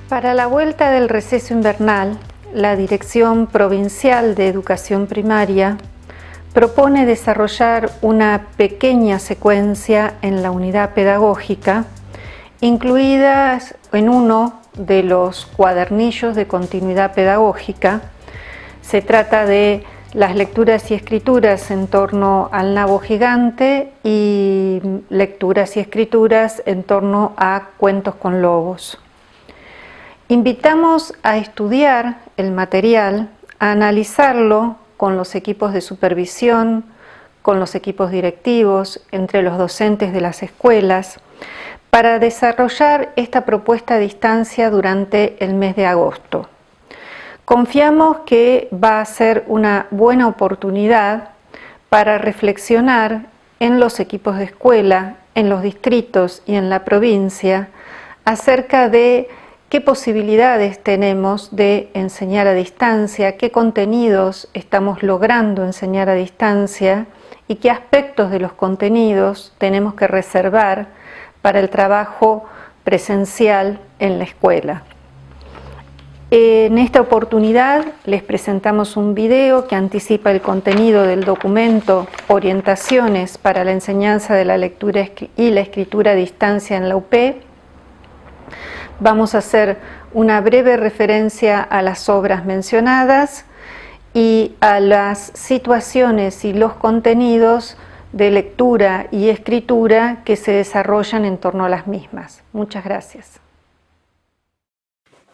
Para la vuelta del receso invernal, la Dirección Provincial de Educación Primaria propone desarrollar una pequeña secuencia en la unidad pedagógica, incluidas en uno de los cuadernillos de continuidad pedagógica. Se trata de las lecturas y escrituras en torno al nabo gigante y lecturas y escrituras en torno a cuentos con lobos. Invitamos a estudiar el material, a analizarlo con los equipos de supervisión, con los equipos directivos, entre los docentes de las escuelas, para desarrollar esta propuesta a distancia durante el mes de agosto. Confiamos que va a ser una buena oportunidad para reflexionar en los equipos de escuela, en los distritos y en la provincia acerca de qué posibilidades tenemos de enseñar a distancia, qué contenidos estamos logrando enseñar a distancia y qué aspectos de los contenidos tenemos que reservar para el trabajo presencial en la escuela. En esta oportunidad les presentamos un video que anticipa el contenido del documento Orientaciones para la enseñanza de la lectura y la escritura a distancia en la UP. Vamos a hacer una breve referencia a las obras mencionadas y a las situaciones y los contenidos de lectura y escritura que se desarrollan en torno a las mismas. Muchas gracias.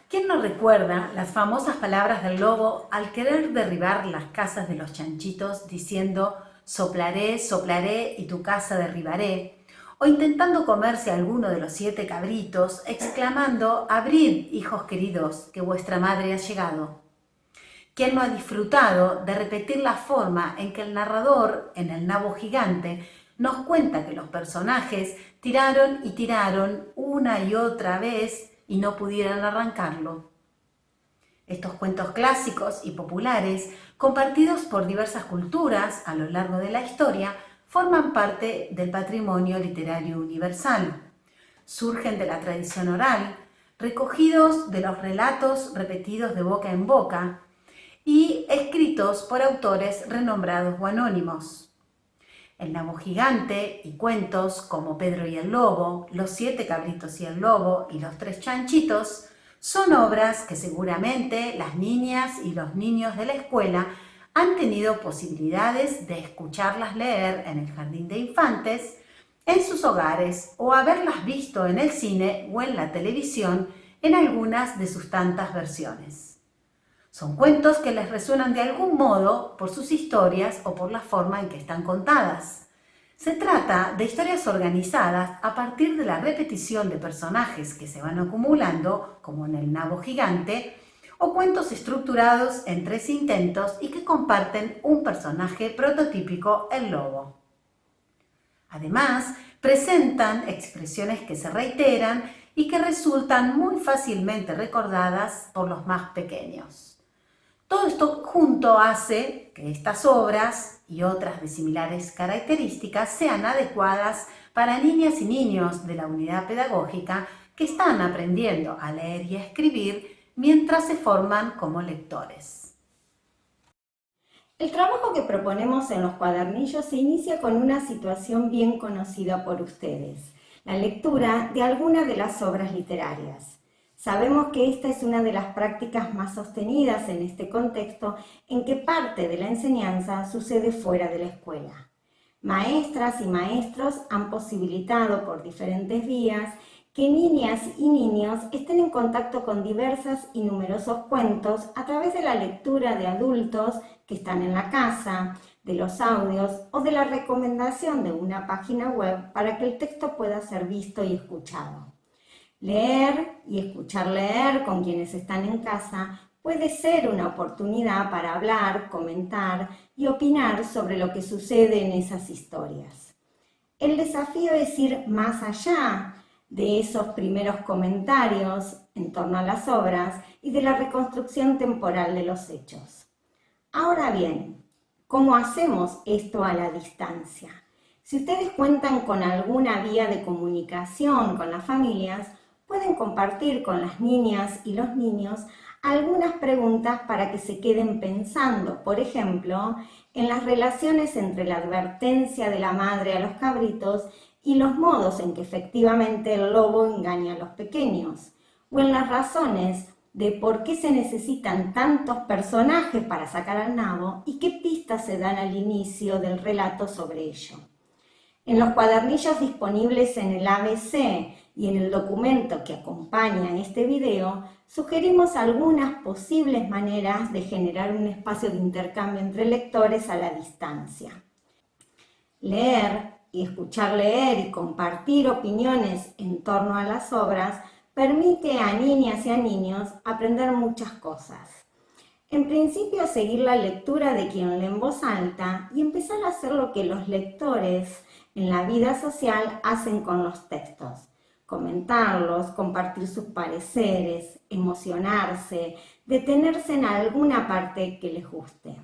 ¿Quién no recuerda las famosas palabras del lobo al querer derribar las casas de los chanchitos diciendo «soplaré, soplaré y tu casa derribaré», o intentando comerse a alguno de los 7 cabritos, exclamando «abrid, hijos queridos, que vuestra madre ha llegado»? ¿Quién no ha disfrutado de repetir la forma en que el narrador, en el nabo gigante, nos cuenta que los personajes tiraron y tiraron una y otra vez y no pudieron arrancarlo? Estos cuentos clásicos y populares, compartidos por diversas culturas a lo largo de la historia, forman parte del patrimonio literario universal. Surgen de la tradición oral, recogidos de los relatos repetidos de boca en boca y escritos por autores renombrados o anónimos. El nabo gigante y cuentos como Pedro y el lobo, Los 7 cabritos y el lobo y Los 3 chanchitos son obras que seguramente las niñas y los niños de la escuela han tenido posibilidades de escucharlas leer en el jardín de infantes, en sus hogares o haberlas visto en el cine o en la televisión en algunas de sus tantas versiones. Son cuentos que les resuenan de algún modo por sus historias o por la forma en que están contadas. Se trata de historias organizadas a partir de la repetición de personajes que se van acumulando, como en el nabo gigante, o cuentos estructurados en 3 intentos y que comparten un personaje prototípico, el lobo. Además, presentan expresiones que se reiteran y que resultan muy fácilmente recordadas por los más pequeños. Todo esto junto hace que estas obras y otras de similares características sean adecuadas para niñas y niños de la unidad pedagógica que están aprendiendo a leer y a escribir mientras se forman como lectores. El trabajo que proponemos en los cuadernillos se inicia con una situación bien conocida por ustedes, la lectura de alguna de las obras literarias. Sabemos que esta es una de las prácticas más sostenidas en este contexto en que parte de la enseñanza sucede fuera de la escuela. Maestras y maestros han posibilitado por diferentes vías que niñas y niños estén en contacto con diversos y numerosos cuentos a través de la lectura de adultos que están en la casa, de los audios o de la recomendación de una página web para que el texto pueda ser visto y escuchado. Leer y escuchar leer con quienes están en casa puede ser una oportunidad para hablar, comentar y opinar sobre lo que sucede en esas historias. El desafío es ir más allá de esos primeros comentarios en torno a las obras y de la reconstrucción temporal de los hechos. Ahora bien, ¿cómo hacemos esto a la distancia? Si ustedes cuentan con alguna vía de comunicación con las familias, pueden compartir con las niñas y los niños algunas preguntas para que se queden pensando, por ejemplo, en las relaciones entre la advertencia de la madre a los cabritos y los modos en que efectivamente el lobo engaña a los pequeños, o en las razones de por qué se necesitan tantos personajes para sacar al nabo y qué pistas se dan al inicio del relato sobre ello. En los cuadernillos disponibles en el ABC y en el documento que acompaña este video, sugerimos algunas posibles maneras de generar un espacio de intercambio entre lectores a la distancia. Leer y escuchar leer y compartir opiniones en torno a las obras permite a niñas y a niños aprender muchas cosas. En principio, seguir la lectura de quien lee en voz alta y empezar a hacer lo que los lectores en la vida social hacen con los textos: comentarlos, compartir sus pareceres, emocionarse, detenerse en alguna parte que les guste.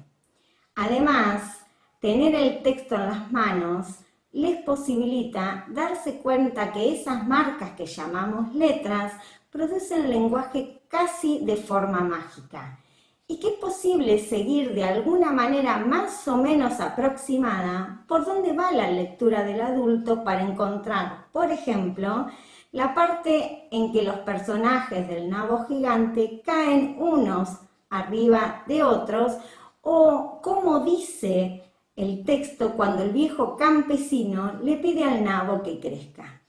Además, tener el texto en las manos les posibilita darse cuenta que esas marcas que llamamos letras producen lenguaje casi de forma mágica y que es posible seguir de alguna manera más o menos aproximada por dónde va la lectura del adulto para encontrar, por ejemplo, la parte en que los personajes del nabo gigante caen unos arriba de otros, o cómo dice el texto cuando el viejo campesino le pide al nabo que crezca.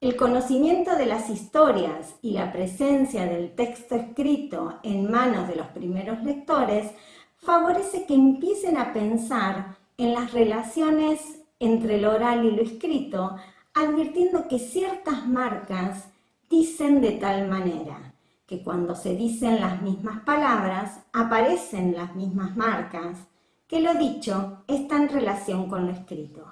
El conocimiento de las historias y la presencia del texto escrito en manos de los primeros lectores favorece que empiecen a pensar en las relaciones entre lo oral y lo escrito, advirtiendo que ciertas marcas dicen de tal manera que cuando se dicen las mismas palabras aparecen las mismas marcas, que lo dicho está en relación con lo escrito.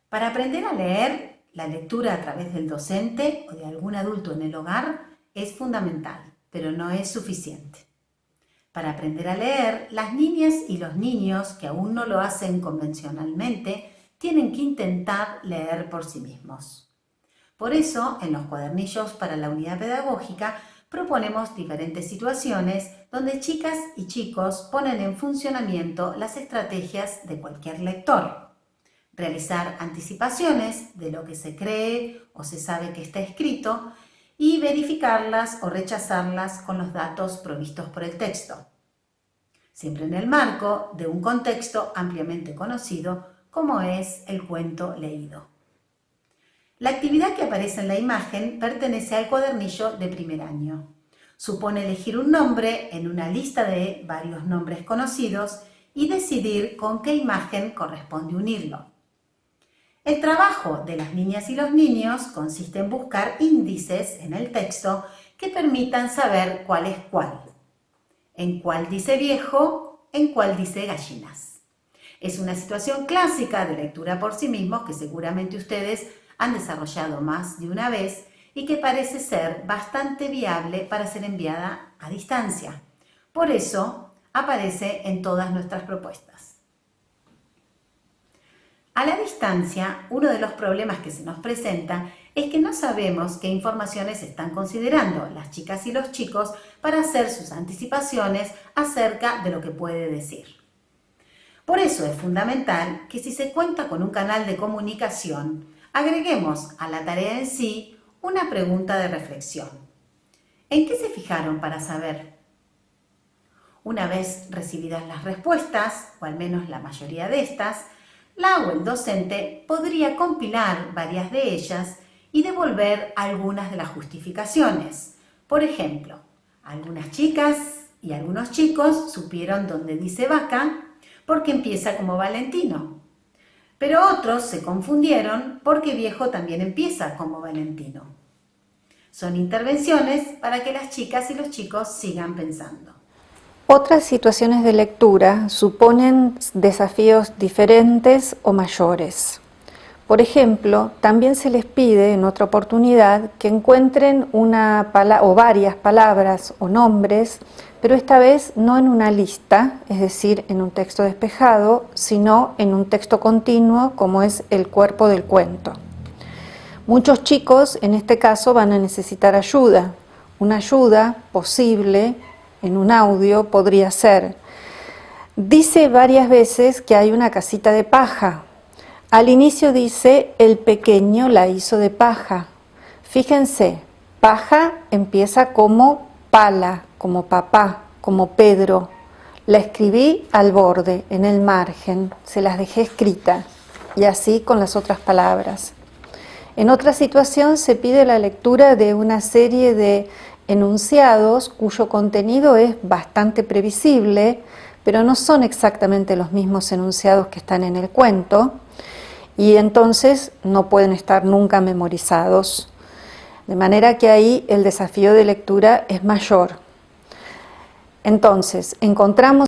Para aprender a leer, la lectura a través del docente o de algún adulto en el hogar es fundamental, pero no es suficiente. Para aprender a leer, las niñas y los niños que aún no lo hacen convencionalmente tienen que intentar leer por sí mismos. Por eso, en los cuadernillos para la unidad pedagógica, proponemos diferentes situaciones donde chicas y chicos ponen en funcionamiento las estrategias de cualquier lector. Realizar anticipaciones de lo que se cree o se sabe que está escrito y verificarlas o rechazarlas con los datos provistos por el texto. Siempre en el marco de un contexto ampliamente conocido como es el cuento leído. La actividad que aparece en la imagen pertenece al cuadernillo de primer año. Supone elegir un nombre en una lista de varios nombres conocidos y decidir con qué imagen corresponde unirlo. El trabajo de las niñas y los niños consiste en buscar índices en el texto que permitan saber cuál es cuál. En cuál dice viejo, en cuál dice gallinas. Es una situación clásica de lectura por sí mismos que seguramente ustedes han desarrollado más de una vez y que parece ser bastante viable para ser enviada a distancia. Por eso aparece en todas nuestras propuestas. A la distancia, uno de los problemas que se nos presenta es que no sabemos qué informaciones están considerando las chicas y los chicos para hacer sus anticipaciones acerca de lo que puede decir. Por eso es fundamental que si se cuenta con un canal de comunicación, agreguemos a la tarea en sí una pregunta de reflexión. ¿En qué se fijaron para saber? Una vez recibidas las respuestas, o al menos la mayoría de estas, la o el docente podría compilar varias de ellas y devolver algunas de las justificaciones. Por ejemplo, algunas chicas y algunos chicos supieron dónde dice vaca porque empieza como Valentino. Pero otros se confundieron porque viejo también empieza como Valentino. Son intervenciones para que las chicas y los chicos sigan pensando. Otras situaciones de lectura suponen desafíos diferentes o mayores. Por ejemplo, también se les pide en otra oportunidad que encuentren una o varias palabras o nombres, pero esta vez no en una lista, es decir, en un texto despejado, sino en un texto continuo como es el cuerpo del cuento. Muchos chicos en este caso van a necesitar ayuda. Una ayuda posible en un audio podría ser: dice varias veces que hay una casita de paja. Al inicio dice: el pequeño la hizo de paja. Fíjense, paja empieza como pala, como papá, como Pedro. La escribí al borde, en el margen, se las dejé escrita, y así con las otras palabras. En otra situación se pide la lectura de una serie de enunciados cuyo contenido es bastante previsible, pero no son exactamente los mismos enunciados que están en el cuento, y entonces no pueden estar nunca memorizados. De manera que ahí el desafío de lectura es mayor. Entonces, encontramos